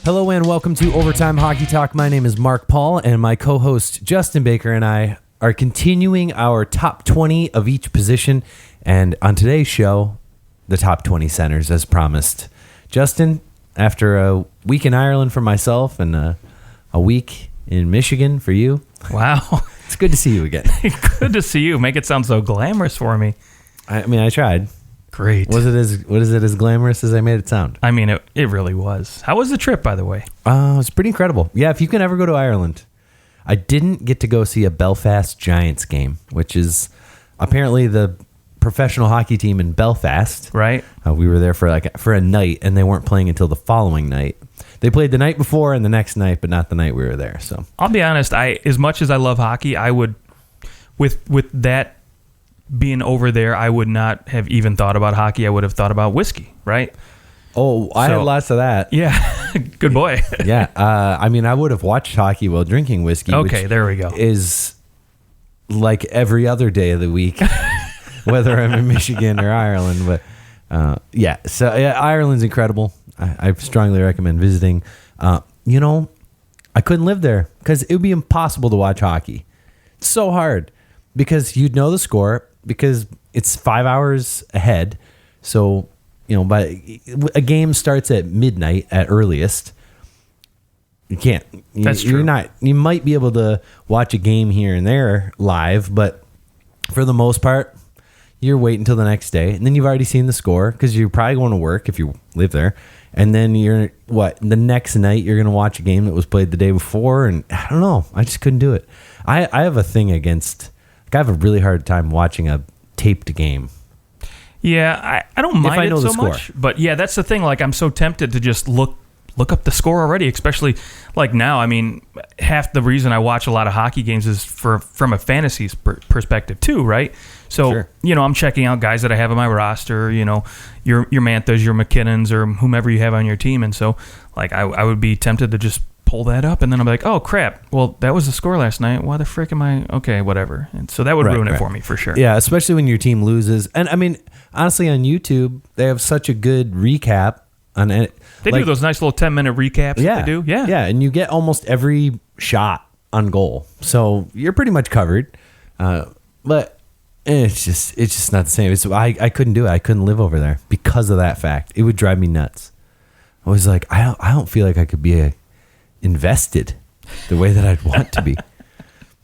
Hello and welcome to Overtime Hockey Talk. My name is Mark Paul, and my co-host Justin Baker and I are continuing our top 20 of each position. And on today's show, the top 20 centers as promised. Justin, after a week in Ireland for myself and a week in Michigan for you. Wow. It's good to see you again. Good to see you. Make it sound so glamorous for me. I mean, I tried. Great. Was it as glamorous as I made it sound? I mean, it really was. How was the trip, by the way? It's pretty incredible. Yeah, if you can ever go to Ireland. I didn't get to go see a Belfast Giants game, which is apparently the professional hockey team in Belfast. Right. We were there for a night, and they weren't playing until the following night. They played the night before and the next night, but not the night we were there. So I'll be honest. As much as I love hockey, I would, with that being over there, I would not have even thought about hockey. I would have thought about whiskey, right? Oh, I had lots of that. Yeah. Good boy. Yeah. I mean, I would have watched hockey while drinking whiskey. Okay, there we go. Is like every other day of the week, whether I'm in Michigan or Ireland. But yeah, so yeah, Ireland's incredible. I strongly recommend visiting. I couldn't live there because it would be impossible to watch hockey. It's so hard because you'd know the score because it's 5 hours ahead. So, but a game starts at midnight at earliest. You can't. That's true. You're not. You might be able to watch a game here and there live, but for the most part, you're waiting until the next day, and then you've already seen the score because you're probably going to work if you live there, and then the next night you're going to watch a game that was played the day before, and I don't know. I just couldn't do it. I have a thing against. I have a really hard time watching a taped game. Yeah, I don't mind it so much, but yeah, that's the thing. Like, I'm so tempted to just look up the score already, especially like now. I mean, half the reason I watch a lot of hockey games is from a fantasy perspective too, right? So, sure. I'm checking out guys that I have on my roster, your Manthas, your McKinnons, or whomever you have on your team. And so, like, I would be tempted to just pull that up, and then I'm like, oh, crap. Well, that was the score last night. Why the frick am I? Okay, whatever. And so that would ruin it for me for sure. Yeah, especially when your team loses. And, I mean, honestly, on YouTube, they have such a good recap on it. They do those nice little 10-minute recaps. Yeah, they do. Yeah. Yeah, and you get almost every shot on goal. So you're pretty much covered. But it's just not the same. I couldn't do it. I couldn't live over there because of that fact. It would drive me nuts. I was like, I don't feel like I could be invested the way that I'd want to be.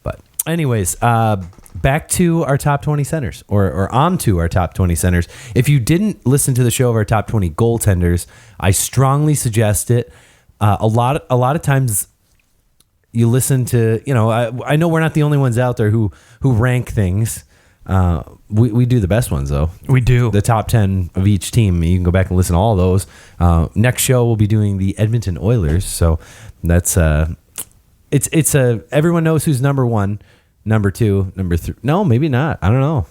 But anyways, back to our top 20 centers, or on to our top 20 centers. If you didn't listen to the show of our top 20 goaltenders, I strongly suggest it. A lot of times you listen to, I know we're not the only ones out there who rank things. We do the best ones though. We do. The top 10 of each team. You can go back and listen to all of those. Next show we'll be doing the Edmonton Oilers. So that's it's everyone knows who's number one, number two, number three. No, maybe not. I don't know.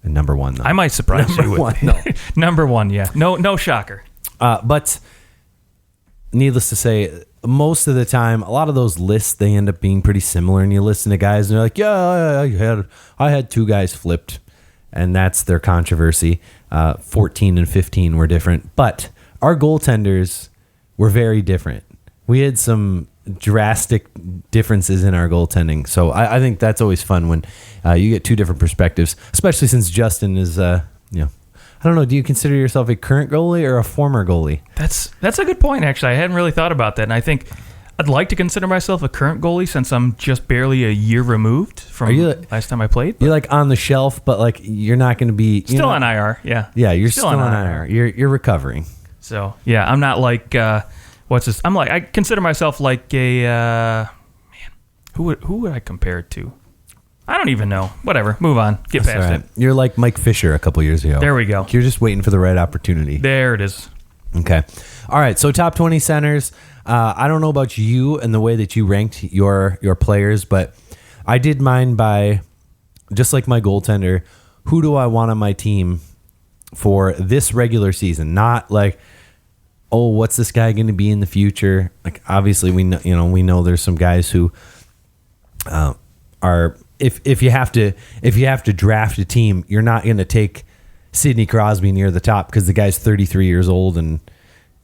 And number one though. I might surprise you with no. Number one, yeah. No shocker. But needless to say, most of the time, a lot of those lists, they end up being pretty similar. And you listen to guys and they're like, yeah, I had two guys flipped. And that's their controversy. 14 and 15 were different. But our goaltenders were very different. We had some drastic differences in our goaltending. So I think that's always fun when you get two different perspectives, especially since Justin is, I don't know. Do you consider yourself a current goalie or a former goalie? That's a good point, actually. I hadn't really thought about that. And I think I'd like to consider myself a current goalie since I'm just barely a year removed from last time I played. You're like on the shelf, but like you're not going to be... Still on IR, yeah. Yeah, you're still on IR. You're recovering. So, yeah, I'm not like... I consider myself like a... who would I compare it to? I don't even know. Whatever. Move on. Get past it. You're like Mike Fisher a couple years ago. There we go. You're just waiting for the right opportunity. There it is. Okay. All right. So top 20 centers. I don't know about you and the way that you ranked your players, but I did mine by, just like my goaltender, who do I want on my team for this regular season? Not like, oh, what's this guy going to be in the future? Like, obviously we know there's some guys who are, if you have to draft a team, you're not going to take Sidney Crosby near the top because the guy's 33 years old and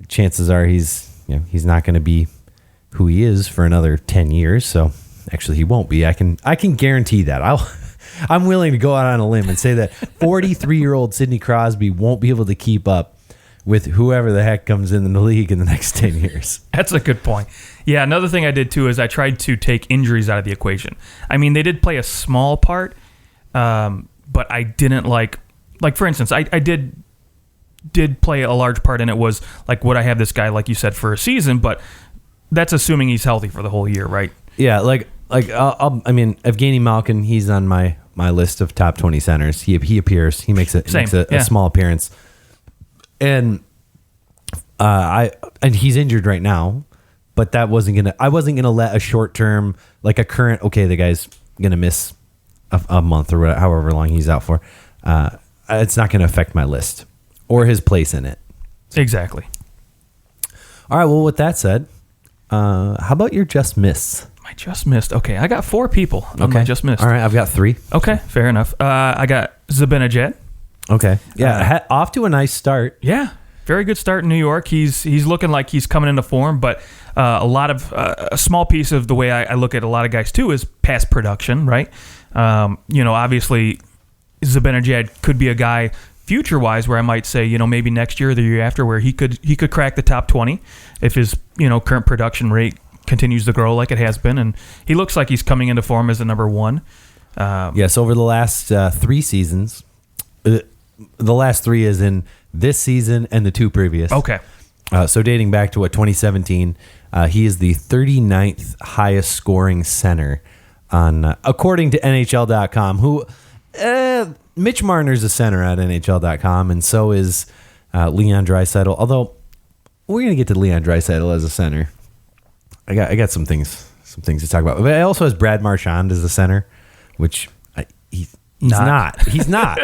chances are he's he's not going to be who he is for another 10 years. So actually, he won't be. I can guarantee that. I'm willing to go out on a limb and say that 43-year-old Sidney Crosby won't be able to keep up with whoever the heck comes in the league in the next 10 years. That's a good point. Yeah, another thing I did too is I tried to take injuries out of the equation. I mean, they did play a small part, but I didn't like for instance, I did play a large part in it. Was like, would I have this guy, like you said, for a season? But that's assuming he's healthy for the whole year, right? Yeah, I mean, Evgeny Malkin, he's on my list of top 20 centers. He appears. He makes a small appearance, and he's injured right now. But I wasn't gonna let a short term, like a current, okay, the guy's gonna miss a month or whatever, however long he's out for. It's not gonna affect my list or his place in it. Exactly. All right. Well, with that said, how about your just miss? I just missed. Okay, I got 4 people on my just missed. All right, I've got 3. Okay, fair enough. I got Zibanejad. Okay. Yeah, off to a nice start. Yeah, very good start in New York. He's looking like he's coming into form, but a lot of a small piece of the way I look at a lot of guys too is past production, right? Obviously, Zibanejad could be a guy future-wise where I might say, maybe next year or the year after where he could crack the top 20 if his current production rate continues to grow like it has been, and he looks like he's coming into form as the number 1. Yes, over the last 3 seasons, the last 3 is in this season and the 2 previous. Okay. So dating back to 2017, he is the 39th highest scoring center on according to NHL.com. Who Mitch Marner's a center at NHL.com, and so is Leon Draisaitl. Although we're gonna get to Leon Draisaitl as a center. I got some things to talk about. But it also has Brad Marchand as a center, which he's not. He's not.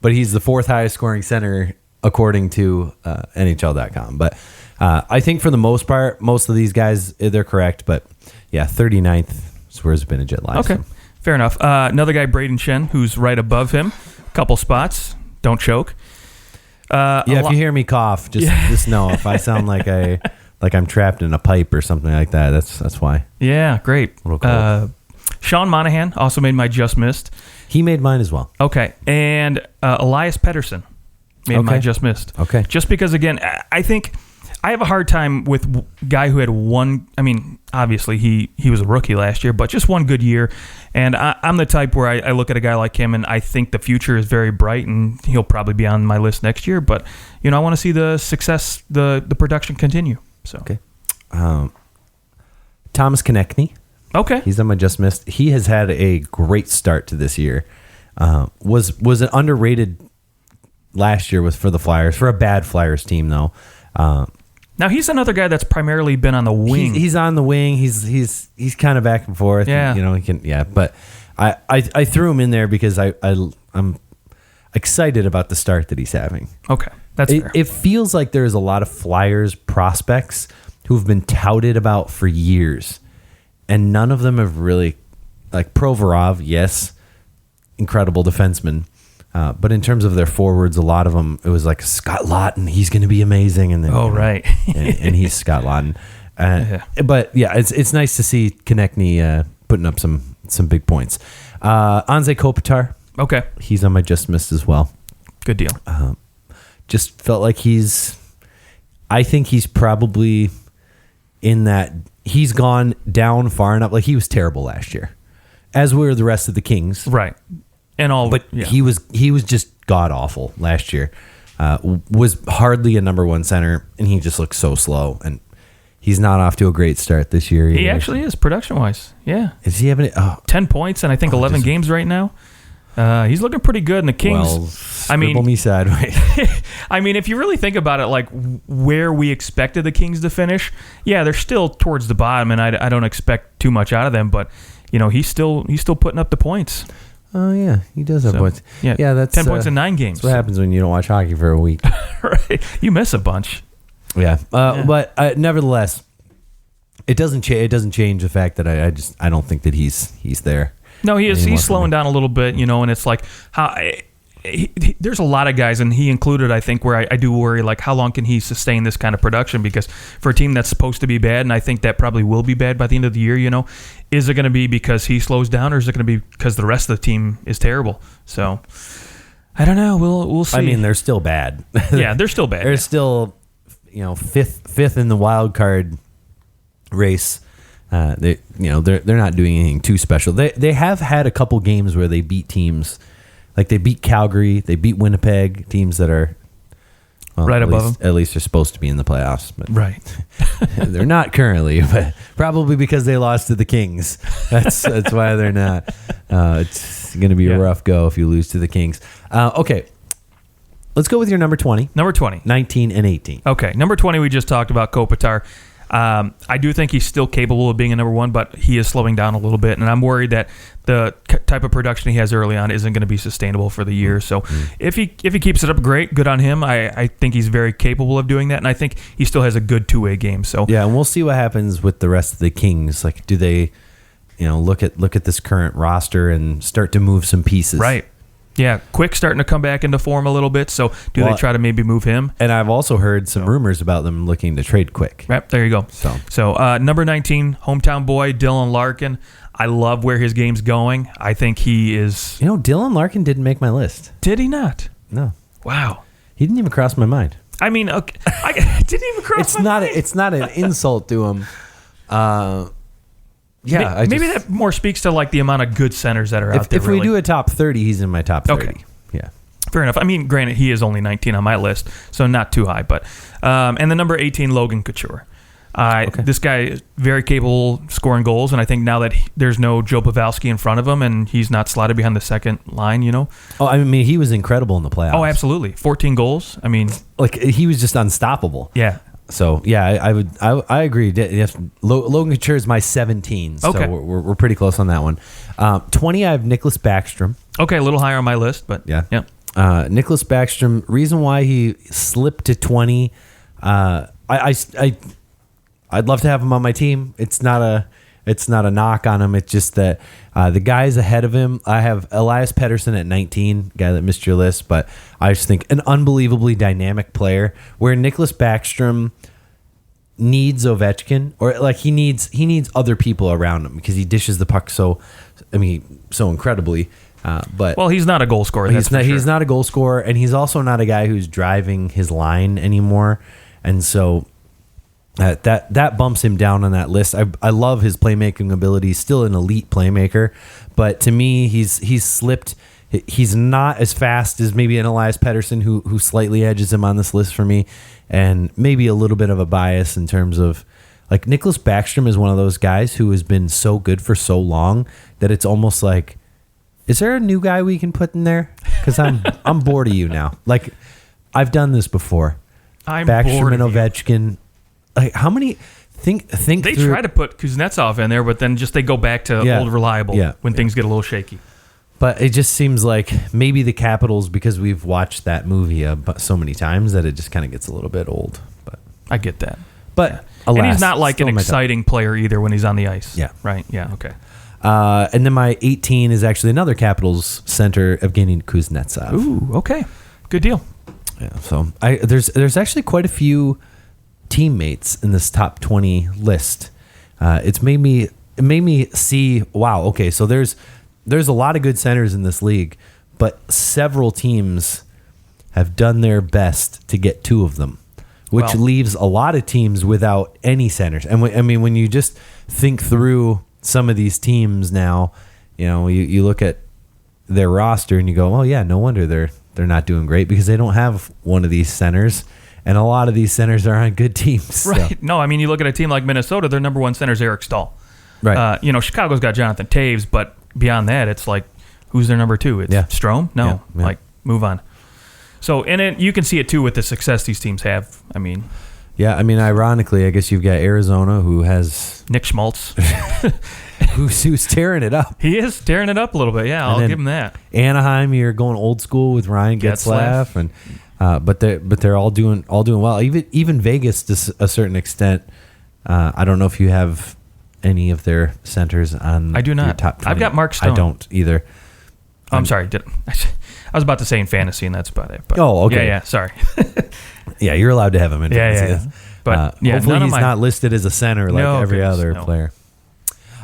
But he's the 4th highest scoring center according to NHL.com. But I think for the most part, most of these guys, they're correct. But yeah, 39th is where Zibanejad lies. Okay, fair enough. Another guy, Braden Shen, who's right above him. Couple spots. Don't choke. If you hear me cough, just know if I sound like I'm trapped in a pipe or something like that. That's why. Yeah, great. Sean Monahan also made my just missed. He made mine as well. Okay, and Elias Pettersson made my just missed. Okay, just because again, I think I have a hard time with guy who had one. I mean, obviously he was a rookie last year, but just one good year. And I'm the type where I look at a guy like him and I think the future is very bright, and he'll probably be on my list next year. But I want to see the success, the production continue. So okay, Thomas Konechny. Okay, he's on my just missed. He has had a great start to this year. Was an underrated last year for the Flyers, for a bad Flyers team though. Now he's another guy that's primarily been on the wing. He's on the wing. He's kind of back and forth. Yeah, he can. Yeah, but I threw him in there because I'm excited about the start that he's having. Okay, that's fair. It feels like there's a lot of Flyers prospects who've been touted about for years, and none of them have really, like Provorov, yes, incredible defenseman. But in terms of their forwards, a lot of them, it was like Scott Laughton, he's going to be amazing. And then, right. and he's Scott Laughton. But yeah, it's nice to see Konechny putting up some big points. Anze Kopitar. Okay. He's on my just missed as well. Good deal. Just felt like I think he's probably in that, he's gone down far enough. Like he was terrible last year, as were the rest of the Kings. Right. And all, but yeah. he was just god awful last year. Was hardly a number 1 center, and he just looked so slow. And he's not off to a great start this year either. He actually is production wise. Yeah, is he having 10 points and I think 11 games right now? He's looking pretty good. And the Kings, well, me sideways. I mean, if you really think about it, like where we expected the Kings to finish, yeah, they're still towards the bottom, and I don't expect too much out of them. But he's still putting up the points. Oh yeah, he does have points. Yeah, that's 10 points in 9 games. That's what happens when you don't watch hockey for a week. Right, you miss a bunch. Yeah, but nevertheless, it doesn't change the fact that I don't think that he's there. No, he is. He's slowing down a little bit, and it's like how there's a lot of guys, and he included, I think, where I do worry, like, how long can he sustain this kind of production? Because for a team that's supposed to be bad, and I think that probably will be bad by the end of the year, is it going to be because he slows down, or is it going to be because the rest of the team is terrible? So, I don't know. We'll see. I mean, they're still bad. Yeah, they're still bad. They're still, fifth in the wild card race. They're not doing anything too special. They have had a couple games where they beat teams, like they beat Calgary, they beat Winnipeg, teams that are right above them. At least they're supposed to be in the playoffs, but right. They're not currently, but probably because they lost to the Kings. That's why they're not. It's going to be a rough go if you lose to the Kings. Okay. Let's go with your number 20. Number 20. 19 and 18. Okay. Number 20, we just talked about Kopitar. I do think he's still capable of being a number one, but he is slowing down a little bit, and I'm worried that the type of production he has early on isn't going to be sustainable for the year. So if he keeps it up, great, good on him. I think he's very capable of doing that, and I think he still has a good two-way game. So yeah, and we'll see what happens with the rest of the Kings. Like, do they, look at this current roster and start to move some pieces? Right. Yeah, Quick starting to come back into form a little bit. So do they try to maybe move him? And I've also heard some rumors about them looking to trade Quick. Right, there you go. So number 19, hometown boy, Dylan Larkin. I love where his game's going. I think he is... Dylan Larkin didn't make my list. Did he not? No. Wow. He didn't even cross my mind. I mean, okay, I didn't even cross my mind. It's not an insult to him. Yeah, maybe that more speaks to like the amount of good centers that are out there. If we do a top 30, he's in my top 30. Okay. Yeah. Fair enough. I mean, granted, he is only 19 on my list, so not too high. But and the number 18, Logan Couture. This guy is very capable scoring goals, and I think now that there's no Joe Pavelski in front of him and he's not slotted behind the second line, Oh, I mean, he was incredible in the playoffs. Oh, absolutely. 14 goals. I mean... Like, he was just unstoppable. Yeah. So, yeah, I agree. Yes, Logan Couture is my 17, so okay. we're pretty close on that one. 20, I have Nicholas Backstrom. Okay, a little higher on my list, but... Yeah. Yeah. Nicholas Backstrom, reason why he slipped to 20, I'd love to have him on my team. It's not a knock on him. It's just that the guys ahead of him, I have Elias Pettersson at 19, guy that missed your list, but I just think an unbelievably dynamic player where Nicholas Backstrom needs Ovechkin, or like he needs other people around him because he dishes the puck so incredibly. But well, he's not a goal scorer. He's not a goal scorer, and he's also not a guy who's driving his line anymore, and so. That bumps him down on that list. I love his playmaking ability. Still an elite playmaker, but to me, he's slipped. He's not as fast as maybe an Elias Pettersson, who slightly edges him on this list for me, and maybe a little bit of a bias in terms of like Nicholas Backstrom is one of those guys who has been so good for so long that it's almost like, is there a new guy we can put in there? Because I'm bored of you now. Like I've done this before. I'm Backstrom bored and of you. Ovechkin. Like how many? Think. They through, try to put Kuznetsov in there, but then they go back to old reliable when things get a little shaky. But it just seems like maybe the Capitals, because we've watched that movie so many times, that it just kind of gets a little bit old. But I get that. But and alas, he's not like an exciting player either when he's on the ice. Yeah. Right. Yeah. Okay. And then my 18 is actually another Capitals center, Evgeny Kuznetsov. Ooh. Okay. Good deal. Yeah. So there's actually quite a few teammates in this top 20 list. It made me see, wow, okay, so there's a lot of good centers in this league, but several teams have done their best to get two of them, which leaves a lot of teams without any centers. And when you just think through some of these teams now, you look at their roster and you go, oh yeah, no wonder they're not doing great because they don't have one of these centers. And a lot of these centers are on good teams. Right. So. No, I mean, you look at a team like Minnesota, their number one center is Eric Stahl. Right. Chicago's got Jonathan Taves, but beyond that, it's like, who's their number two? It's Strome? No. Yeah. Like, move on. So, and you can see it, too, with the success these teams have. I mean... Yeah, I mean, ironically, I guess you've got Arizona, who has... Nick Schmaltz. who's tearing it up. He is tearing it up a little bit. Yeah, I'll give him that. Anaheim, you're going old school with Ryan Getzlaf, and... But they're all doing well. Even Vegas to a certain extent. I don't know if you have any of their centers on. I do not. Your top 20. I've got Mark Stone. I don't either. I'm sorry. I was about to say in fantasy, and that's about it. But Oh, okay. Yeah, sorry. Yeah, you're allowed to have him in fantasy. Yeah. But hopefully he's not listed as a center like every other no. player.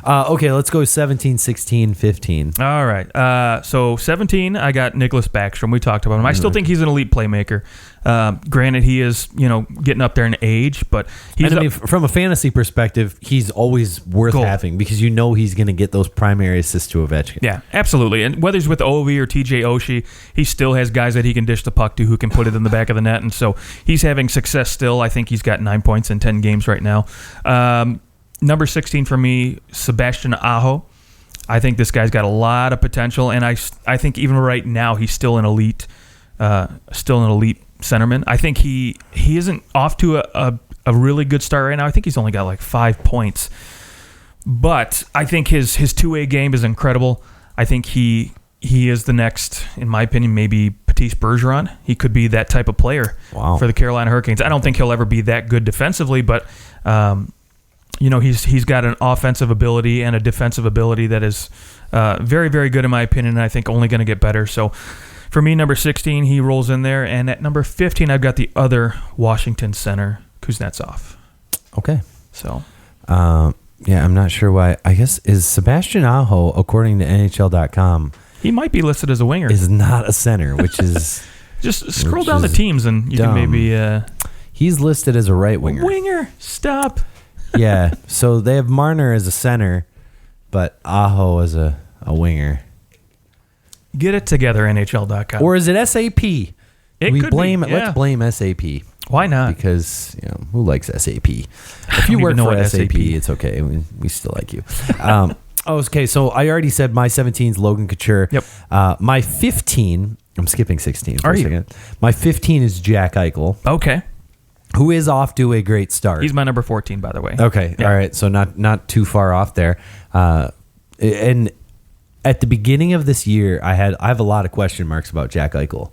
Okay, let's go 17, 16, 15. All right. So 17, I got Nicholas Backstrom. We talked about him. I still think he's an elite playmaker. Granted, he is, getting up there in age, but he's from a fantasy perspective, he's always worth having because he's going to get those primary assists to Ovechkin. Yeah, absolutely. And whether he's with Ovi or TJ Oshie, he still has guys that he can dish the puck to who can put it in the back of the net. And so he's having success still. I think he's got 9 points in 10 games right now. Number 16 for me, Sebastian Aho. I think this guy's got a lot of potential, and I think even right now he's still an elite centerman. I think he isn't off to a really good start right now. I think he's only got like 5 points, but I think his two-way game is incredible. I think he is the next, in my opinion, maybe Patrice Bergeron. He could be that type of player for the Carolina Hurricanes. I don't think he'll ever be that good defensively, but he's got an offensive ability and a defensive ability that is very, very good in my opinion, and I think only going to get better. So for me, number 16, he rolls in there. And at number 15, I've got the other Washington center, Kuznetsov. Okay. So, I'm not sure why. I guess is Sebastian Aho, according to NHL.com, he might be listed as a winger. Is not a center, which is... Just scroll down the teams and you can maybe... He's listed as a right winger. Winger? Stop. Yeah, so they have Marner as a center, but Aho as a winger. Get it together, NHL.com. Or is it SAP? It could blame be. Yeah. Let's blame SAP. Why not? Because who likes SAP? If you work for SAP, it's okay. We still like you. Okay, so I already said my 17 is Logan Couture. Yep. My 15, I'm skipping 16 for Are a you? second. My 15 is Jack Eichel. Okay. Who is off to a great start. He's my number 14, by the way. Okay, yeah. All right, so not too far off there. And at the beginning of this year, I have a lot of question marks about Jack Eichel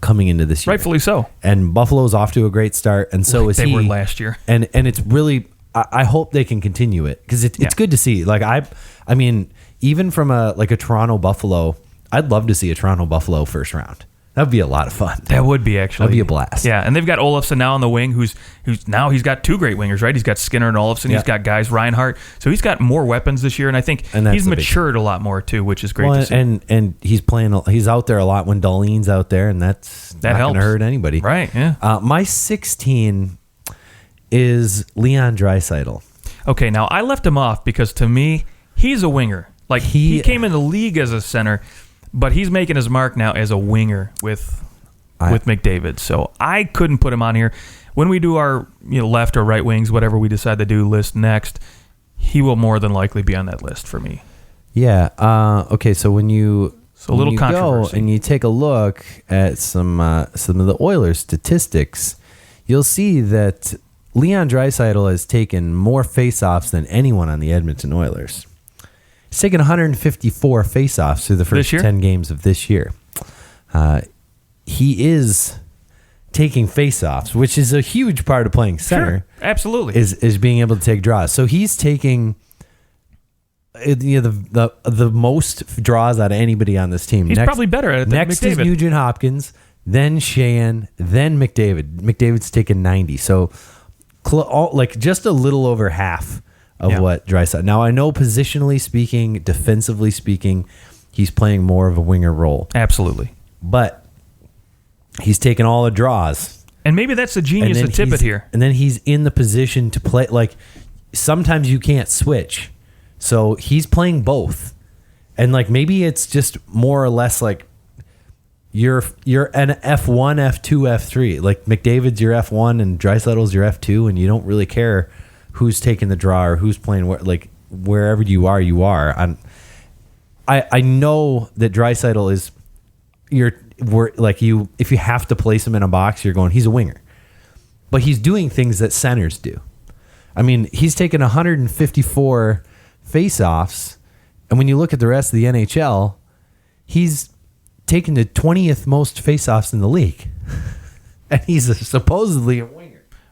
coming into this year. Rightfully so. And Buffalo's off to a great start, and so is he. They were last year. And it's really, I hope they can continue it because it's good to see. Like I mean, even from a Toronto Buffalo, I'd love to see a Toronto Buffalo first round. That'd be a lot of fun. That would be actually. That'd be a blast. Yeah, and they've got Olofsson now on the wing, who's now he's got two great wingers, right? He's got Skinner and Olofsson. Yeah. He's got guys Reinhart, so he's got more weapons this year, and I think he's matured a lot more too, which is great to see. And he's out there a lot when Darlene's out there, and that not going to hurt anybody, right? Yeah. My 16 is Leon Draisaitl. Okay, now I left him off because to me he's a winger. Like he came in the league as a center. But he's making his mark now as a winger with McDavid. So I couldn't put him on here. When we do our left or right wings, whatever we decide to do list next, he will more than likely be on that list for me. Yeah. Okay. So when you controversy. Go and you take a look at some of the Oilers statistics, you'll see that Leon Draisaitl has taken more faceoffs than anyone on the Edmonton Oilers. He's taken 154 faceoffs through the first 10 games of this year. He is taking faceoffs, which is a huge part of playing center. Sure, absolutely. Is being able to take draws. So he's taking the most draws out of anybody on this team. He's probably better at it than next McDavid. Is Nugent Hopkins, then Sheahan, then McDavid. McDavid's taken 90. So just a little over half of what Draisaitl. Now, I know positionally speaking, defensively speaking, he's playing more of a winger role. Absolutely. But he's taken all the draws. And maybe that's the genius of Tippett here. And then he's in the position to play. Like, sometimes you can't switch. So he's playing both. And, maybe it's just more or less you're an F1, F2, F3. Like, McDavid's your F1 and Draisaitl's your F2, and you don't really care who's taking the draw or who's playing wherever you are. I know that Draisaitl is if you have to place him in a box, you're going, he's a winger. But he's doing things that centers do. I mean, he's taken 154 faceoffs, and when you look at the rest of the NHL, he's taken the 20th most faceoffs in the league. And he's supposedly a winger.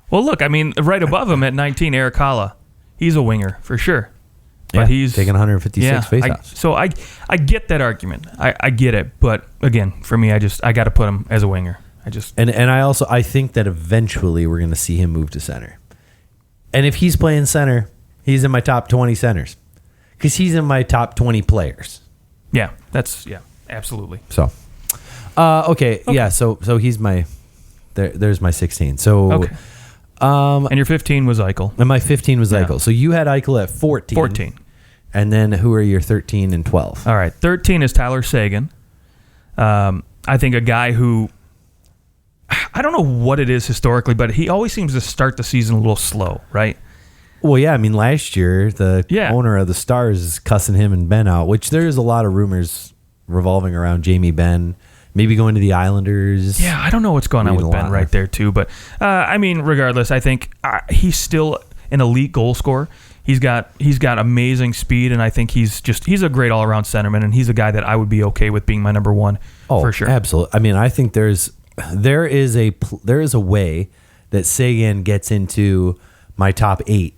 Well, look, I mean, right above him at 19, Eric Haula. He's a winger, for sure. But he's taking 156 faceoffs. So I get that argument. I get it. But again, for me, I got to put him as a winger. And I think that eventually we're going to see him move to center. And if he's playing center, he's in my top 20 centers because he's in my top 20 players. Yeah, absolutely. So, okay. Yeah. So he's my. There's my 16. So, okay. And your 15 was Eichel. And my 15 was Eichel. So you had Eichel at 14. 14. And then who are your 13 and 12? All right. 13 is Tyler Seguin. I think a guy who, I don't know what it is historically, but he always seems to start the season a little slow, right? Well, yeah. I mean, last year, the owner of the Stars is cussing him and Ben out, which there's a lot of rumors revolving around Jamie Benn. Maybe going to the Islanders. Yeah, I don't know what's going on with Ben right there, too. But, I mean, regardless, I think he's still an elite goal scorer. He's got amazing speed, and I think he's a great all-around centerman, and he's a guy that I would be okay with being my number one for sure. Absolutely. I mean, I think there is a way that Seguin gets into my top 8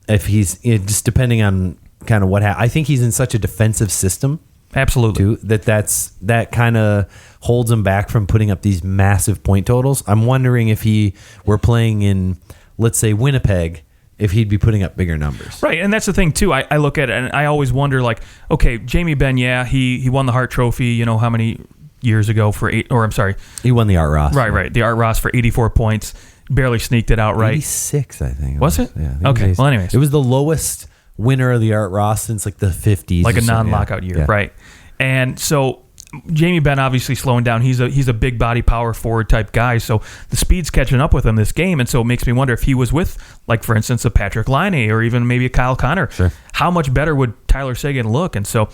if he's just depending on kind of what happens. I think he's in such a defensive system. Absolutely. Too, that kind of holds him back from putting up these massive point totals. I'm wondering if he were playing in, let's say, Winnipeg, if he'd be putting up bigger numbers. Right, and that's the thing, too. I look at it, and I always wonder, like, okay, Jamie Benn, he won the Hart Trophy, how many years ago he won the Art Ross. Right, the Art Ross for 84 points. Barely sneaked it out right. 86, I think. Was it? Yeah. Okay, well, anyways. It was the lowest winner of the Art Ross since like the 50s. Like a non-lockout year, right. And so Jamie Benn obviously slowing down. He's a big body power forward type guy, so the speed's catching up with him this game, and so it makes me wonder if he was with, like, for instance, a Patrick Laine or even maybe a Kyle Connor, how much better would Tyler Seguin look? And so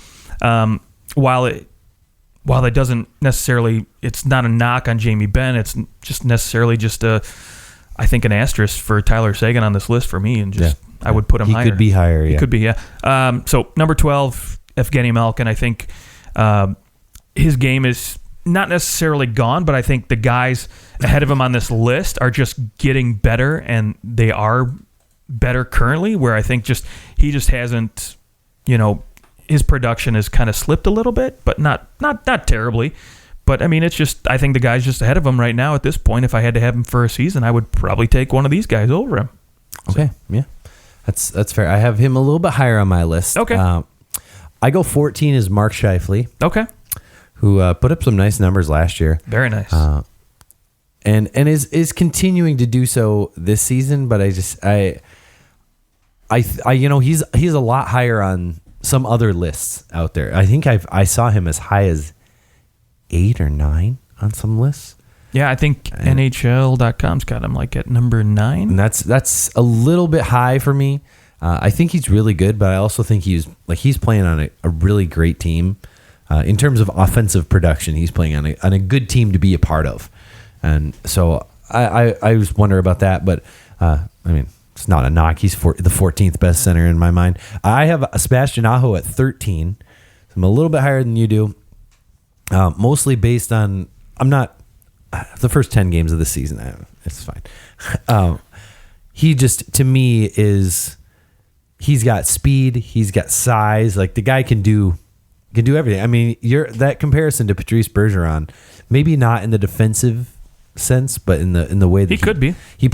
while it doesn't necessarily, it's not a knock on Jamie Benn, it's just necessarily just I think an asterisk for Tyler Seguin on this list for me, and I would put him higher. He could be higher, He could be, yeah. So number 12, Evgeny Malkin. I think his game is not necessarily gone, but I think the guys ahead of him on this list are just getting better, and they are better currently, where I think he just hasn't, his production has kind of slipped a little bit, but not terribly. But, I mean, it's just, I think the guy's just ahead of him right now at this point. If I had to have him for a season, I would probably take one of these guys over him. Okay, yeah. That's fair. I have him a little bit higher on my list. Okay. I go 14 is Mark Scheifele. Okay. Who put up some nice numbers last year. Very nice. And is continuing to do so this season, but he's a lot higher on some other lists out there. I think I saw him as high as 8 or 9 on some lists. Yeah, I think NHL.com's got him like at number 9. And that's a little bit high for me. I think he's really good, but I also think he's playing on a really great team. In terms of offensive production, he's playing on a good team to be a part of. And so I just wonder about that, but I mean, it's not a knock. He's the 14th best center in my mind. I have Sebastian Aho at 13. So I'm a little bit higher than you do. Mostly based on, I'm not, the first 10 games of the season, it's fine. He just, to me, he's got speed, he's got size. Like, the guy can do everything. I mean, that comparison to Patrice Bergeron, maybe not in the defensive sense, but in the way that he could be. He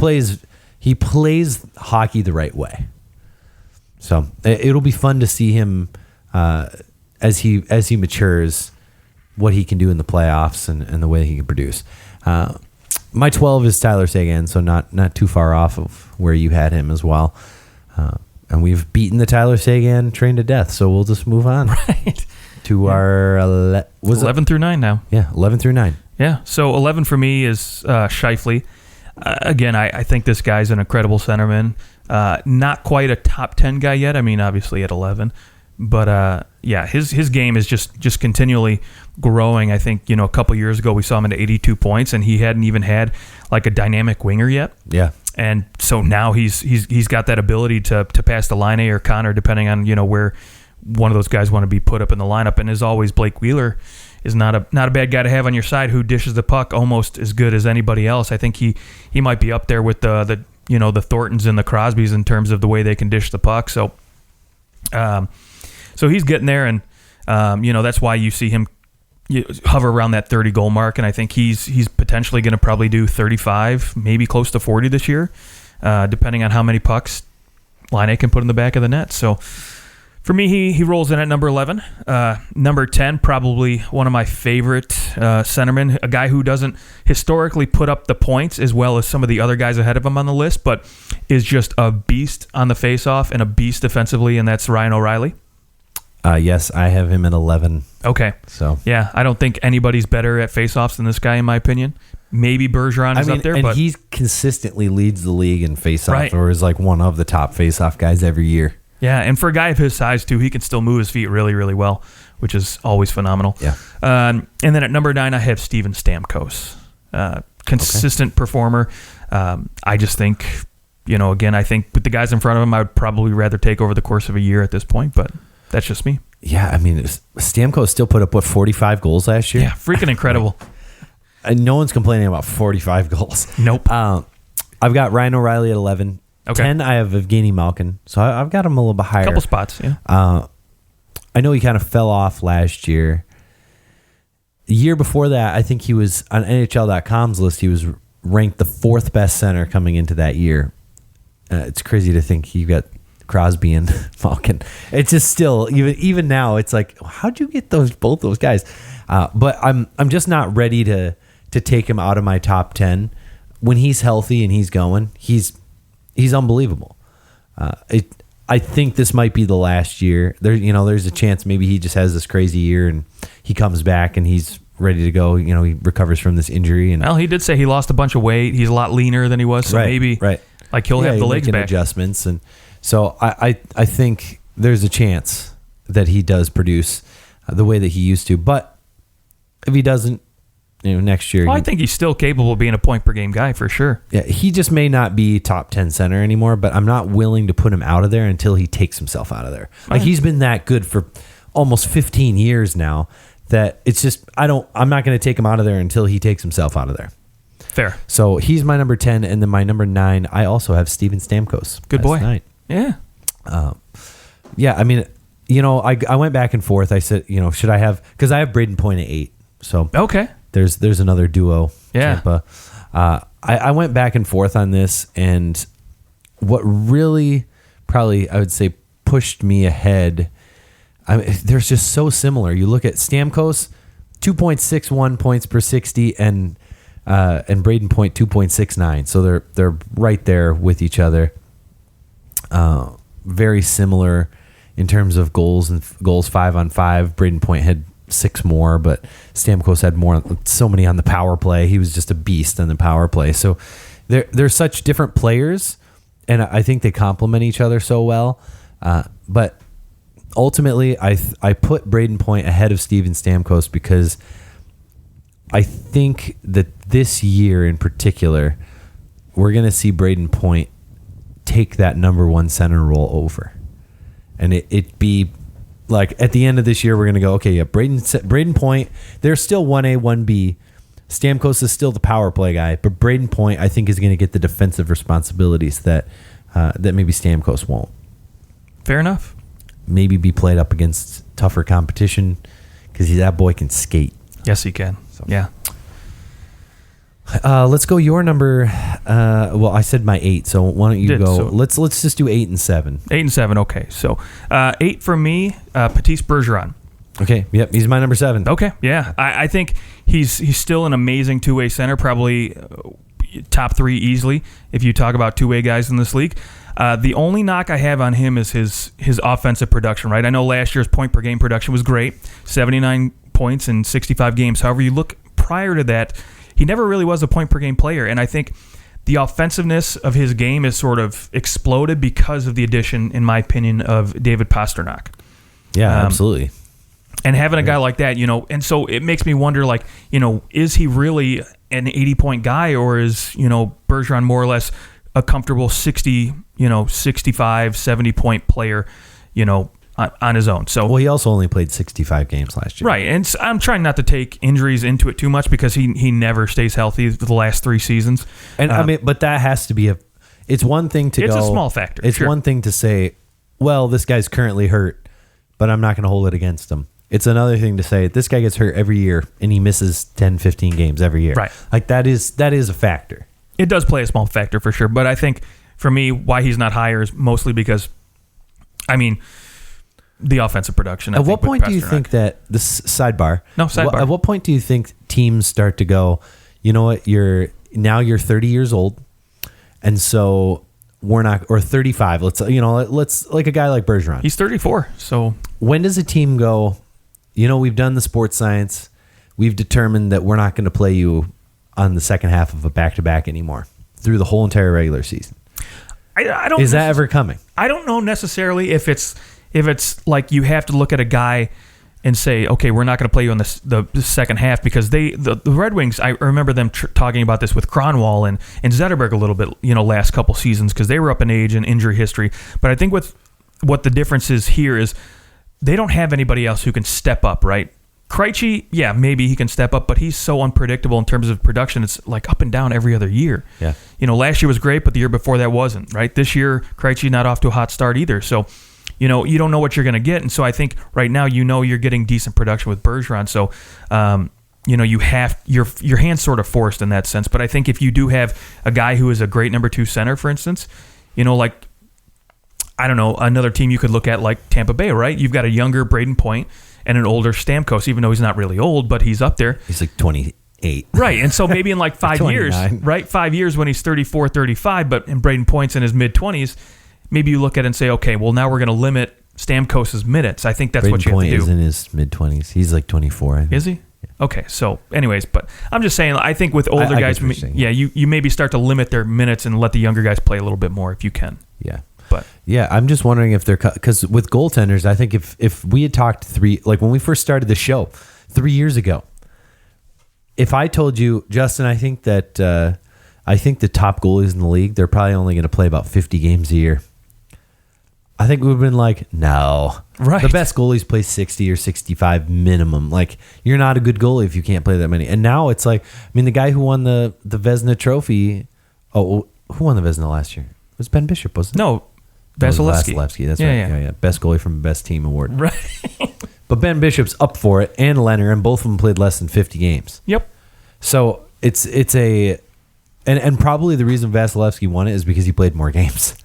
plays hockey the right way. So it'll be fun to see him as he matures, what he can do in the playoffs and the way he can produce. My 12 is Tyler Seguin, so not too far off of where you had him as well. And we've beaten the Tyler Seguin train to death, so we'll just move on. Right. To our 11 through 9 now. Yeah, 11 through 9. Yeah, so 11 for me is Scheifele. Again, I think this guy's an incredible centerman. Not quite a top 10 guy yet. I mean, obviously at 11. But, yeah, his game is just continually growing. I think, a couple years ago we saw him at 82 points, and he hadn't even had like a dynamic winger yet. Yeah. And so now he's got that ability to pass the Laine or Connor, depending on, where one of those guys want to be put up in the lineup. And as always, Blake Wheeler is not a bad guy to have on your side, who dishes the puck almost as good as anybody else. I think he might be up there with the Thorntons and the Crosbys in terms of the way they can dish the puck. So So he's getting there, and that's why you see him hover around that 30 goal mark, and I think he's potentially going to probably do 35, maybe close to 40 this year, depending on how many pucks Laine can put in the back of the net. So for me, he rolls in at number 11. Number 10, probably one of my favorite centermen, a guy who doesn't historically put up the points as well as some of the other guys ahead of him on the list, but is just a beast on the faceoff and a beast defensively, and that's Ryan O'Reilly. Yes, I have him at 11. Okay. So yeah, I don't think anybody's better at faceoffs than this guy, in my opinion. Maybe Bergeron is up there, but he consistently leads the league in faceoff, Right. or is like one of the top faceoff guys every year. yeah, and for a guy of his size too, he can still move his feet really, really well, which is always phenomenal. Yeah. And then at number 9, I have Steven Stamkos, consistent performer. I just think, again, I think with the guys in front of him, I would probably rather take over the course of a year at this point, but that's just me. Yeah, I mean, Stamkos still put up 45 goals last year. Yeah, freaking incredible. And no one's complaining about 45 goals. Nope. I've got Ryan O'Reilly at 11. Okay. 10, I have Evgeny Malkin. So I've got him a little bit higher. Couple spots, yeah. I know he kind of fell off last year. The year before that, I think he was on NHL.com's list. He was ranked the 4th best center coming into that year. It's crazy to think he got Crosby and Malkin. It's just still, even now, it's like, how'd you get both those guys? But I'm just not ready to take him out of my top 10. When he's healthy and he's going, he's unbelievable. I think this might be the last year. There's a chance maybe he just has this crazy year and he comes back and he's ready to go. He recovers from this injury. And Well, he did say he lost a bunch of weight. He's a lot leaner than he was, so maybe he'll have the legs back. Adjustments, and so I think there's a chance that he does produce the way that he used to. But if he doesn't, next year, I think he's still capable of being a point per game guy for sure. Yeah, he just may not be top 10 center anymore, but I'm not willing to put him out of there until he takes himself out of there. Like, he's been that good for almost 15 years now that it's just, I'm not going to take him out of there until he takes himself out of there. Fair. So he's my number 10, and then my number 9, I also have Steven Stamkos. Good boy. 9. Yeah. Yeah, I mean, I went back and forth. I said, should I have, because I have Braden Point at 8. So Okay. There's another duo. Yeah. Tampa. I went back and forth on this, and what really probably I would say pushed me ahead. They're just so similar. You look at Stamkos, 2.61 points per 60, and Braden Point 2.69. So they're right there with each other. Very similar in terms of goals 5-on-5. Braden Point had 6 more, but Stamkos had so many on the power play. He was just a beast on the power play. So they're such different players, and I think they complement each other so well. But ultimately, I put Braden Point ahead of Steven Stamkos because I think that this year in particular, we're going to see Braden Point take that number 1 center role over. And it be like at the end of this year, we're going to go, okay, yeah, Braden Point, they're still 1A, 1B. Stamkos is still the power play guy, but Braden Point, I think, is going to get the defensive responsibilities that maybe Stamkos won't. Fair enough. Maybe be played up against tougher competition because that boy can skate. Yes, he can. So. Yeah. Let's go your number. Well, I said my 8, so why don't you go? So let's just do 8 and 7. 8 and 7, okay. So 8 for me, Patrice Bergeron. Okay, yep, he's my number 7. Okay, yeah. I think he's still an amazing two-way center, probably top 3 easily if you talk about two-way guys in this league. The only knock I have on him is his offensive production, right? I know last year's point-per-game production was great, 79 points in 65 games. However, you look prior to that, he never really was a point-per-game player, and I think the offensiveness of his game has sort of exploded because of the addition, in my opinion, of David Pastrnak. Yeah, absolutely. And having a guy like that, and so it makes me wonder, like, is he really an 80-point guy, or is, Bergeron more or less a comfortable 60, 65, 70-point player, on his own. So, well, he also only played 65 games last year. Right, and I'm trying not to take injuries into it too much because he never stays healthy for the last 3 seasons. And but that has to be it's one thing to it's go. It's a small factor. It's sure. one thing to say, well, this guy's currently hurt, but I'm not going to hold it against him. It's another thing to say this guy gets hurt every year and he misses 10, 15 games every year. Right. Like that is a factor. It does play a small factor for sure. But I think for me, why he's not higher is mostly because, I mean, the offensive production. At what point do you think that this sidebar? No, sidebar. At what point do you think teams start to go, you know what, you're 30 years old, and so we're not, or 35. Let's like a guy like Bergeron. He's 34. So when does a team go, you know, we've done the sports science, we've determined that we're not going to play you on the second half of a back-to-back anymore through the whole entire regular season? I don't. Is that ever coming? I don't know necessarily if it's like you have to look at a guy and say, okay, we're not going to play you in the second half, because the Red Wings, I remember them talking about this with Kronwall and Zetterberg a little bit, last couple seasons, because they were up in age and injury history. But I think with what the difference is here is they don't have anybody else who can step up, right? Krejci, yeah, maybe he can step up, but he's so unpredictable in terms of production. It's like up and down every other year. Yeah. Last year was great, but the year before that wasn't, right? This year, Krejci not off to a hot start either. So, you don't know what you're going to get. And so I think right now, you're getting decent production with Bergeron. So, you have your hands sort of forced in that sense. But I think if you do have a guy who is a great number 2 center, for instance, like, I don't know, another team you could look at like Tampa Bay, right? You've got a younger Braden Point and an older Stamkos, even though he's not really old, but he's up there. He's like 28. Right. And so maybe in like 5 years, right? 5 years when he's 34, 35, but in Braden Point's in his mid-20s, maybe you look at it and say, okay, well, now we're going to limit Stamkos' minutes. I think that's Braden what you Point have to do. Is in his mid-20s. He's like 24. I think. Is he? Yeah. Okay. So anyways, but I'm just saying, I think with older guys, you maybe start to limit their minutes and let the younger guys play a little bit more if you can. Yeah. But yeah, I'm just wondering if they're, because with goaltenders, I think if we had talked when we first started the show 3 years ago, if I told you, Justin, I think that the top goalies in the league, they're probably only going to play about 50 games a year, I think we would have been like, no. Right. The best goalies play 60 or 65 minimum. Like, you're not a good goalie if you can't play that many. And now it's like, I mean, the guy who won the Vezina trophy, who won the Vezina last year? It was Ben Bishop, wasn't it? No, Vasilevsky. Vasilevsky, that's right. Yeah. Best goalie from Best Team Award. Right. But Ben Bishop's up for it, and Leonard, and both of them played less than 50 games. Yep. So it's a, and probably the reason Vasilevsky won it is because he played more games.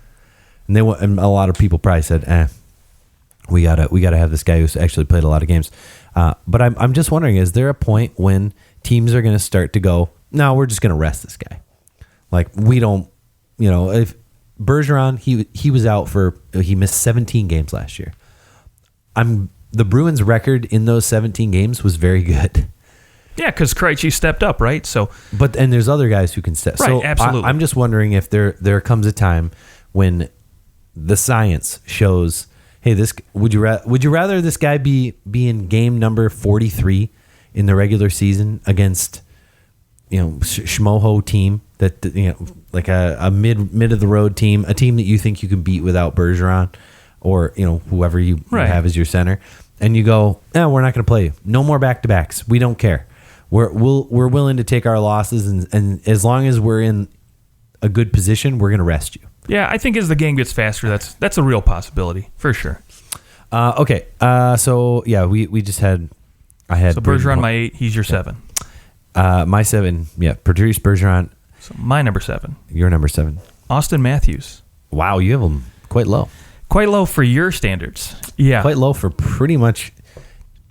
And a lot of people probably said, we gotta have this guy who's actually played a lot of games. But I'm just wondering, is there a point when teams are going to start to go, no, we're just going to rest this guy? Like, we don't, if Bergeron, he was out he missed 17 games last year. The Bruins' record in those 17 games was very good. Yeah, because Krejci stepped up, right? So, and there's other guys who can step. Right, so absolutely. I'm just wondering if there comes a time when the science shows, hey, would you rather this guy be in game number 43 in the regular season against schmoho team that like a mid of the road team, a team that you think you can beat without Bergeron or whoever you have as your center, and you go, we're not going to play you. No more back-to-backs. We don't care. We're willing to take our losses, and as long as we're in a good position, we're going to rest you. Yeah, I think as the game gets faster, that's a real possibility for sure. Okay. So yeah, we just had. I had. So Bergeron, my 8. He's your 7. My 7. Yeah, Patrice Bergeron. So my number 7. Your number 7. Austin Matthews. Wow, you have him quite low. Quite low for your standards. Yeah. Quite low for pretty much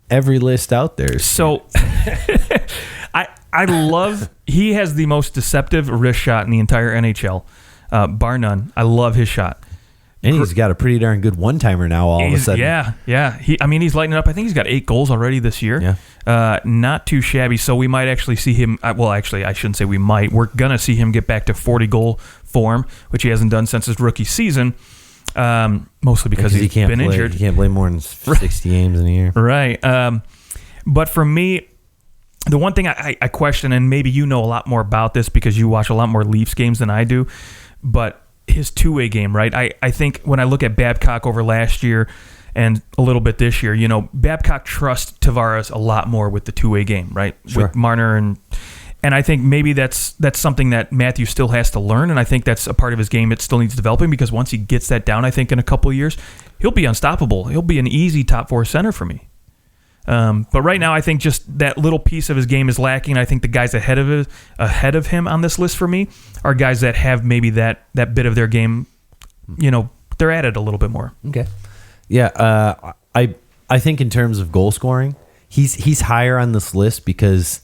every list out there. So I love. He has the most deceptive wrist shot in the entire NHL. Bar none. I love his shot. And he's got a pretty darn good one-timer now all of a sudden. Yeah. He's lighting it up. I think he's got 8 goals already this year. Yeah. Not too shabby. So we might actually see him. Well, actually, I shouldn't say we might. We're going to see him get back to 40-goal form, which he hasn't done since his rookie season, mostly because he's been injured. He can't play more than 60 games in a year. Right. But for me, the one thing I question, and maybe you know a lot more about this because you watch a lot more Leafs games than I do, but his two-way game, right? I think when I look at Babcock over last year and a little bit this year, Babcock trusts Tavares a lot more with the two-way game, right? Sure. With Marner And I think maybe that's something that Matthew still has to learn, and I think that's a part of his game that still needs developing, because once he gets that down, I think in a couple of years, he'll be unstoppable. He'll be an easy top 4 center for me. But right now, I think just that little piece of his game is lacking. I think the guys ahead of him on this list for me are guys that have maybe that bit of their game, they're at it a little bit more. Okay. Yeah, I think in terms of goal scoring, he's higher on this list because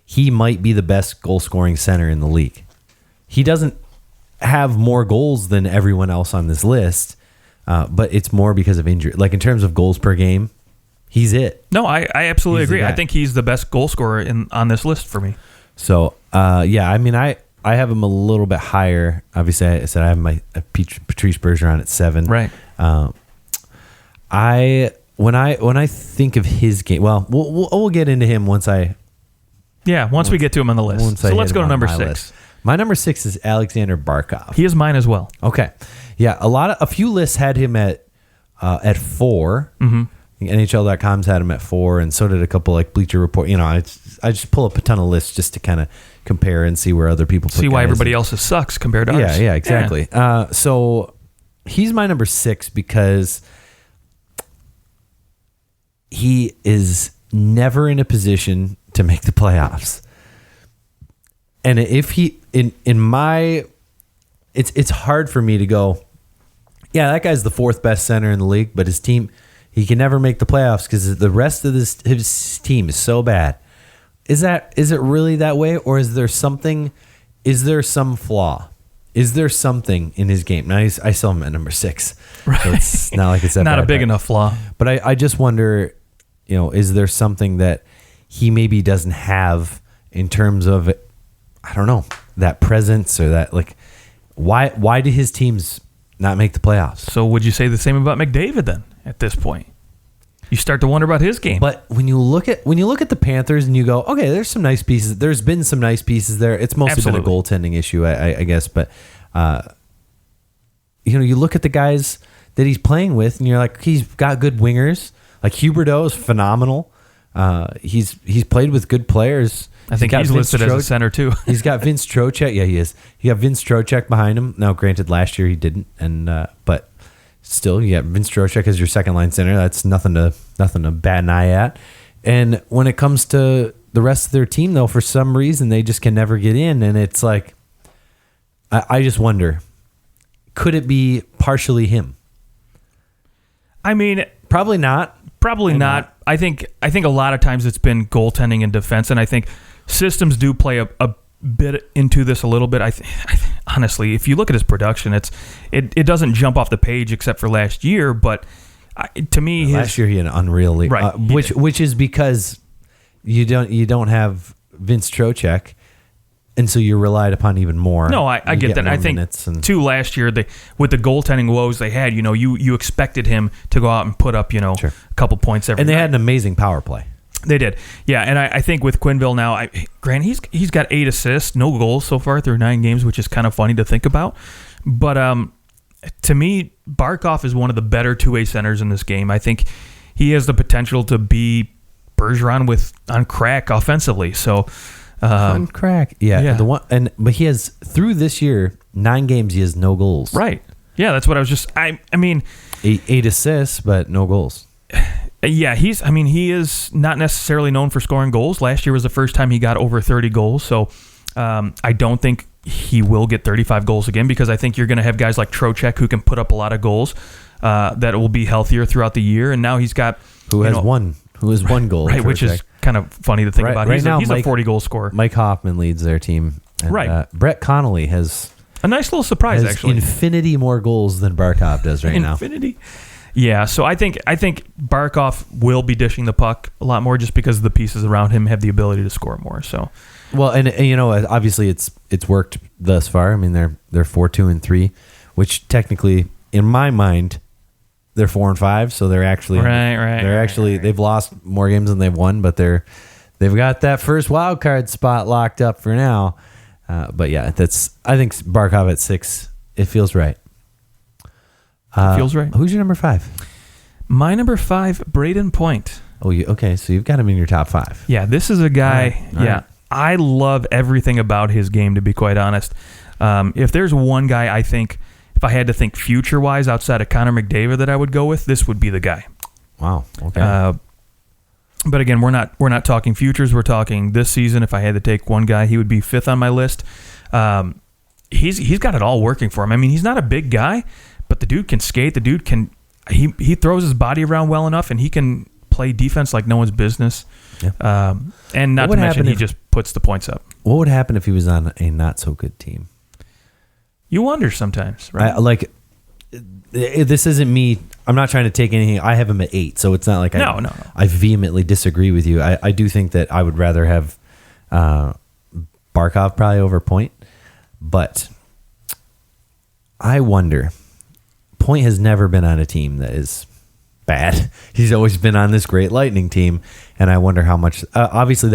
he might be the best goal scoring center in the league. He doesn't have more goals than everyone else on this list, but it's more because of injury. Like in terms of goals per game, he's it. No, I absolutely agree. I think he's the best goal scorer on this list for me. So, yeah, I mean, I have him a little bit higher. Obviously, I said I have my Patrice Bergeron at 7. Right. When I think of his game, well, we'll get into him once we get to him on the list. So let's go to number 6. List. My number 6 is Alexander Barkov. He is mine as well. Okay. Yeah, a few lists had him at 4. Mm-hmm. NHL.com's had him at 4, and so did a couple like Bleacher Report. I just pull up a ton of lists just to kind of compare and see where other people put see why guys everybody else's sucks compared to ours. Yeah, exactly. Yeah. So he's my number 6 because he is never in a position to make the playoffs. And if he it's hard for me to go, yeah, that guy's the 4th best center in the league, but his team, he can never make the playoffs because the rest of his team is so bad. Is it really that way, or is there some flaw? Is there something in his game? Now I still am at number 6. Right. So it's not like it's that not bad, a big enough flaw. But I just wonder, is there something that he maybe doesn't have in terms of, I don't know, that presence or that, like, why do his teams not make the playoffs? So would you say the same about McDavid then at this point? You start to wonder about his game. But when you look at the Panthers and you go, okay, there's some nice pieces. There's been some nice pieces there. It's mostly been a goaltending issue, I guess. But you look at the guys that he's playing with, and you're like, he's got good wingers. Like Huberdeau is phenomenal. He's played with good players. I think he's listed as a center too. He's got Vince Trocheck. Yeah, he is. He got Vince Trocheck behind him. Now, granted, last year he didn't, but still, you got Vince Trocheck as your second line center. That's nothing to bat an eye at. And when it comes to the rest of their team, though, for some reason they just can never get in, and it's like, I just wonder, could it be partially him? I mean, probably not. Probably not. I think a lot of times it's been goaltending and defense, and I think systems do play a bit into this a little bit. I honestly, if you look at his production, it doesn't jump off the page except for last year. But to me, last year he had an unreal league, right? Which is because you don't have Vince Trocheck, and so you're relied upon even more. No, I get that. I think too last year with the goaltending woes they had, you expected him to go out and put up a couple points every. And they night. had an amazing power play. They did, yeah. And I think with Quenneville now, Grant, he's got 8 assists, no goals so far through 9 games, which is kind of funny to think about. But to me, Barkov is one of the better 2-way centers in this game. I think he has the potential to be Bergeron on crack offensively. So on crack, yeah. But he has through this year 9 games he has no goals. Right. Yeah, that's what I was just. I mean, 8 assists, but no goals. Yeah, he is not necessarily known for scoring goals. Last year was the first time he got over 30 goals, so I don't think he will get 35 goals again, because I think you're going to have guys like Trocheck who can put up a lot of goals that will be healthier throughout the year, and now he's got... Who has one goal. Right, which is kind of funny to think about. He's a 40-goal scorer. Mike Hoffman leads their team. And, right. Brett Connolly has... A nice little surprise, actually. Infinity more goals than Barkov does right now. Infinity. Yeah, so I think Barkov will be dishing the puck a lot more just because the pieces around him have the ability to score more. So, well, and obviously it's worked thus far. I mean, they're 4-2-3, which technically, in my mind, they're 4-5. So they're actually they've lost more games than they've won, but they've got that first wild card spot locked up for now. But yeah, I think Barkov at 6. It feels right. Feels right. Who's your number 5? My number 5, Braden Point. Oh, okay. So you've got him in your top 5. Yeah, this is a guy. All right. I love everything about his game, to be quite honest. If there's one guy I think, if I had to think future-wise outside of Connor McDavid that I would go with, this would be the guy. Wow. Okay. But again, we're not talking futures. We're talking this season. If I had to take one guy, he would be 5th on my list. He's got it all working for him. I mean, he's not a big guy, but the dude can skate. The dude can he throws his body around well enough, and he can play defense like no one's business. Yeah. And not to mention, he just puts the points up. What would happen if he was on a not so good team? You wonder sometimes, right? This isn't me. I'm not trying to take anything. I have him at 8, so it's not like No. I vehemently disagree with you. I do think that I would rather have Barkov probably over Point, but I wonder. Point has never been on a team that is bad. He's always been on this great Lightning team, and I wonder how much. Obviously,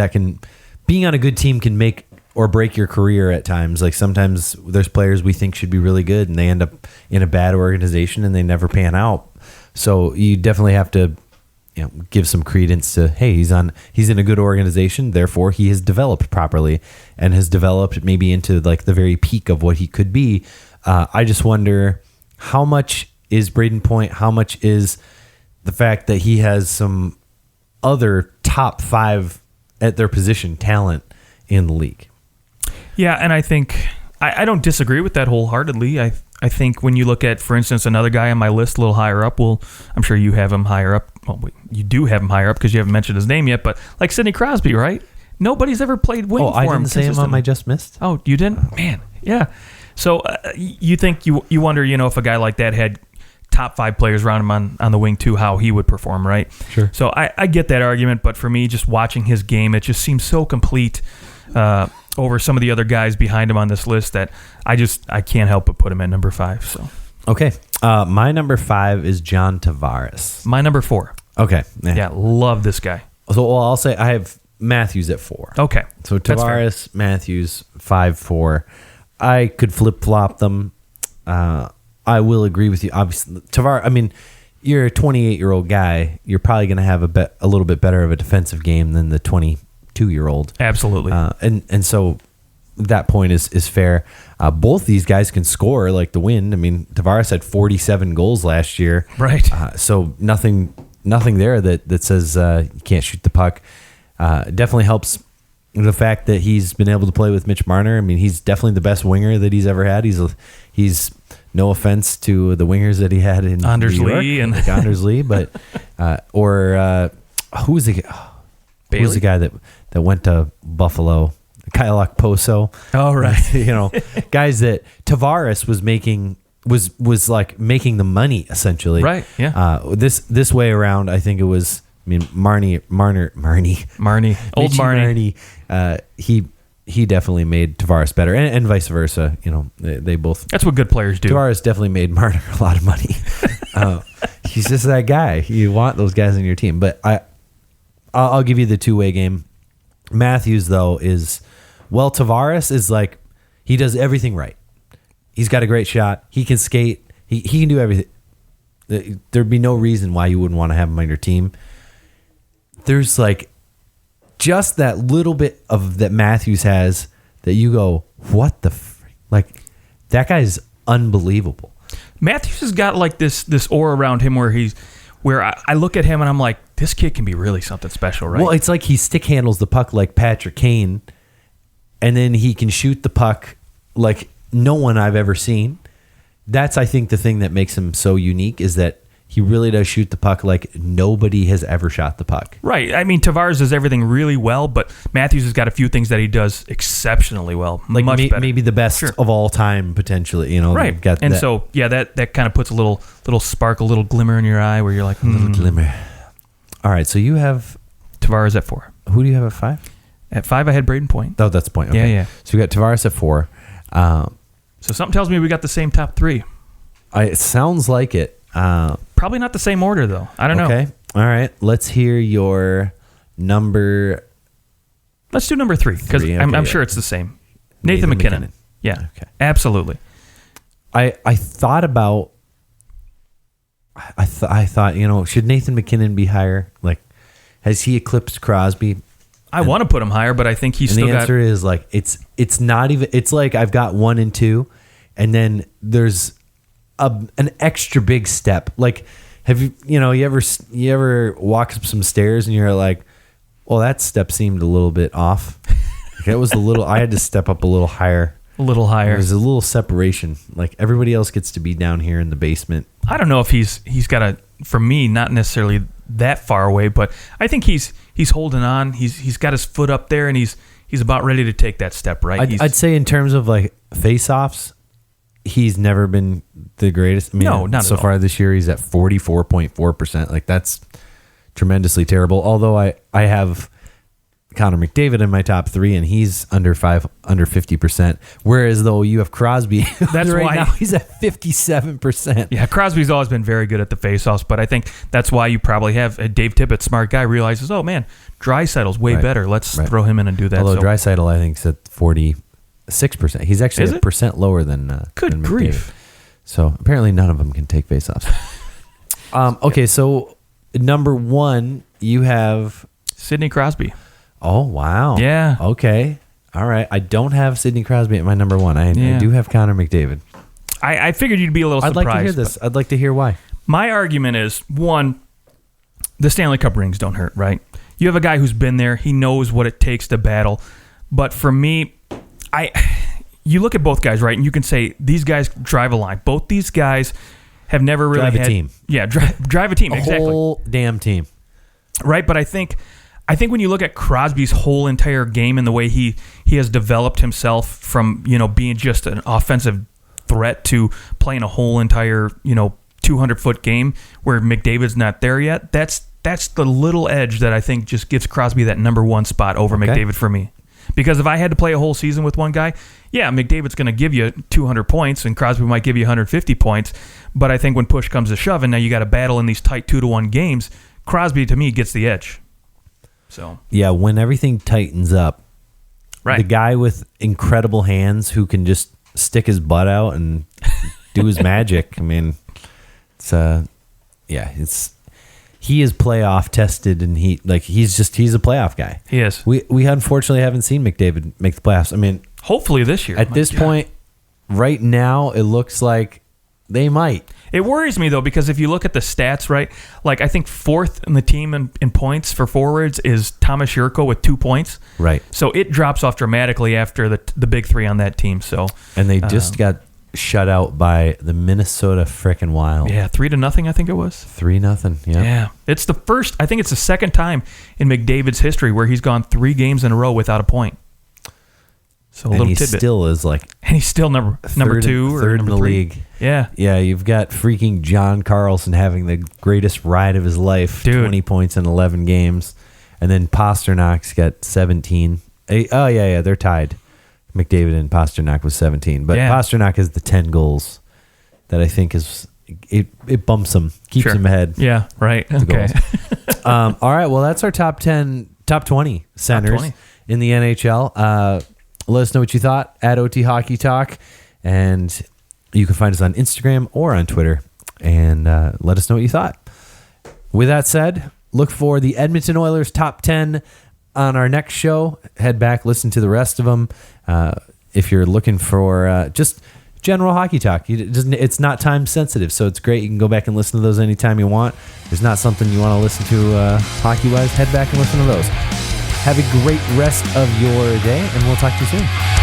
being on a good team can make or break your career at times. Like sometimes there's players we think should be really good, and they end up in a bad organization and they never pan out. So you definitely have to, give some credence to, hey, he's in a good organization, therefore he has developed properly and has developed maybe into like the very peak of what he could be. I just wonder how much is Braden Point, how much is the fact that he has some other top 5 at their position talent in the league. Yeah, and I think I don't disagree with that wholeheartedly. I think when you look at, for instance, another guy on my list a little higher up, well, I'm sure you have him higher up. Well, you do have him higher up because you haven't mentioned his name yet, but like Sidney Crosby, right? Nobody's ever played wing for him. I didn't say him on my Just Missed. Oh, you didn't? Man, yeah. So you think you wonder, if a guy like that had top 5 players around him on the wing too, how he would perform, right? Sure. So I get that argument, but for me, just watching his game, it just seems so complete over some of the other guys behind him on this list that I can't help but put him at number 5. So okay, my number 5 is John Tavares. My number 4. Okay, yeah, love this guy. So I'll say I have Matthews at 4. Okay, so Tavares, Matthews, 5, 4. I could flip flop them. I will agree with you. Obviously, Tavares. I mean, you're a 28-year-old guy. You're probably going to have a little bit better of a defensive game than the 22-year-old. Absolutely. And so that point is fair. Both these guys can score like the wind. I mean, Tavares had 47 goals last year. Right. So nothing there that says you can't shoot the puck. Definitely helps the fact that he's been able to play with Mitch Marner. I mean, he's definitely the best winger that he's ever had. He's no offense to the wingers that he had in Anders New York, Lee like Anders Lee, but who was the guy that went to Buffalo? Kyle Okposo. Oh, right. Guys that Tavares was making was like making the money essentially. Right. Yeah. This way around, I think it was. I mean, Marnie, old Marnie. He definitely made Tavares better, and vice versa. They both. That's what good players do. Tavares definitely made Marner a lot of money. He's just that guy. You want those guys on your team, but I'll give you the two-way game. Matthews though Tavares is like he does everything right. He's got a great shot. He can skate. He can do everything. There'd be no reason why you wouldn't want to have him on your team. There's like just that little bit of that Matthews has that you go, what the like that guy's unbelievable. Matthews has got like this aura around him where I look at him and I'm like, this kid can be really something special, right? Well, it's like he stick handles the puck like Patrick Kane, and then he can shoot the puck like no one I've ever seen. That's, I think, the thing that makes him so unique is that he really does shoot the puck like nobody has ever shot the puck. Right. I mean, Tavares does everything really well, but Matthews has got a few things that he does exceptionally well. Like much better. Maybe the best of all time, potentially. Right. And so, yeah, that kind of puts a little spark, a little glimmer in your eye where you're like, a little glimmer. All right. So you have Tavares at 4. Who do you have at 5? At 5, I had Braden Point. Oh, that's Point. Okay. Yeah. So we got Tavares at 4. So something tells me we got the same top 3. It sounds like it. Probably not the same order, though. I don't know. Okay. All right. Let's hear your number. Let's do number 3 because I'm sure it's the same. Nathan McKinnon. Yeah. Okay. Absolutely. I thought about. I thought should Nathan McKinnon be higher? Like, has he eclipsed Crosby? I want to put him higher, but I think he's and still the answer is like it's not even. It's like I've got 1 and 2, and then there's an extra big step. Like, have you ever walk up some stairs and you're like, well, that step seemed a little bit off. It was a little. I had to step up a little higher. A little higher. There's a little separation. Like everybody else gets to be down here in the basement. I don't know if he's got for me, not necessarily that far away, but I think he's holding on. He's got his foot up there, and he's about ready to take that step. Right. I'd say in terms of like face-offs, he's never been the greatest. I mean, no, not so far this year he's at 44.4%. Like that's tremendously terrible. Although I have Connor McDavid in my top 3, and he's under 50%. Whereas though you have Crosby, that's right why now he's at 57%. Yeah, Crosby's always been very good at the faceoffs, but I think that's why you probably have Dave Tippett, smart guy, realizes, oh man, Draisaitl's way better. Let's throw him in and do that. Although Draisaitl, I think, is at 46%. He's actually a percent lower than good than grief. So apparently none of them can take faceoffs. Okay, so number 1, you have Sidney Crosby. Oh, wow. Yeah. Okay. All right. I don't have Sidney Crosby at my number 1. I do have Connor McDavid. I figured you'd be a little surprised. I'd like to hear this. I'd like to hear why. My argument is, 1, the Stanley Cup rings don't hurt, right? You have a guy who's been there. He knows what it takes to battle. But for me, you look at both guys, right, and you can say these guys drive a line. Both these guys have never really drive had... a team. Yeah, drive a team, exactly. A whole damn team. Right, but I think when you look at Crosby's whole entire game and the way he has developed himself from, being just an offensive threat to playing a whole entire, 200-foot game where McDavid's not there yet, that's the little edge that I think just gives Crosby that number 1 spot over McDavid for me. Because if I had to play a whole season with one guy, yeah, McDavid's going to give you 200 points and Crosby might give you 150 points. But I think when push comes to shove and now you got to battle in these tight 2-1 games, Crosby, to me, gets the edge. So yeah, when everything tightens up, the guy with incredible hands who can just stick his butt out and do his magic. I mean, he is playoff tested, and he's a playoff guy. He is. We unfortunately haven't seen McDavid make the playoffs. I mean, hopefully this year. At this point, right now, it looks like they might. It worries me, though, because if you look at the stats, right, like I think 4th in the team in points for forwards is Thomas Jurko with 2 points. Right. So it drops off dramatically after the big 3 on that team. So and they just got shut out by the Minnesota frickin' Wild. Yeah, 3-0, I think it was. 3-0, yeah. Yeah. It's the second time in McDavid's history where he's gone 3 games in a row without a point. So a little tidbit. Still is like, and he's still number 2 or third number in the 3. league. Yeah, yeah. You've got freaking John Carlson having the greatest ride of his life, 20 points in 11 games, and then Pasternak's got 17. Oh yeah, they're tied. McDavid and Pasternak was 17, but Pasternak has the 10 goals that I think is it bumps him, keeps him ahead. Yeah, right. Okay. All right. Well, that's our top 20 centers in the NHL. Let us know what you thought at OT Hockey Talk, and you can find us on Instagram or on Twitter, and let us know what you thought. With that said, look for the Edmonton Oilers top 10 on our next show. Head back, listen to the rest of them. If you're looking for just general hockey talk, it's not time sensitive, so it's great. You can go back and listen to those anytime you want. If there's not something you want to listen to hockey-wise, head back and listen to those. Have a great rest of your day, and we'll talk to you soon.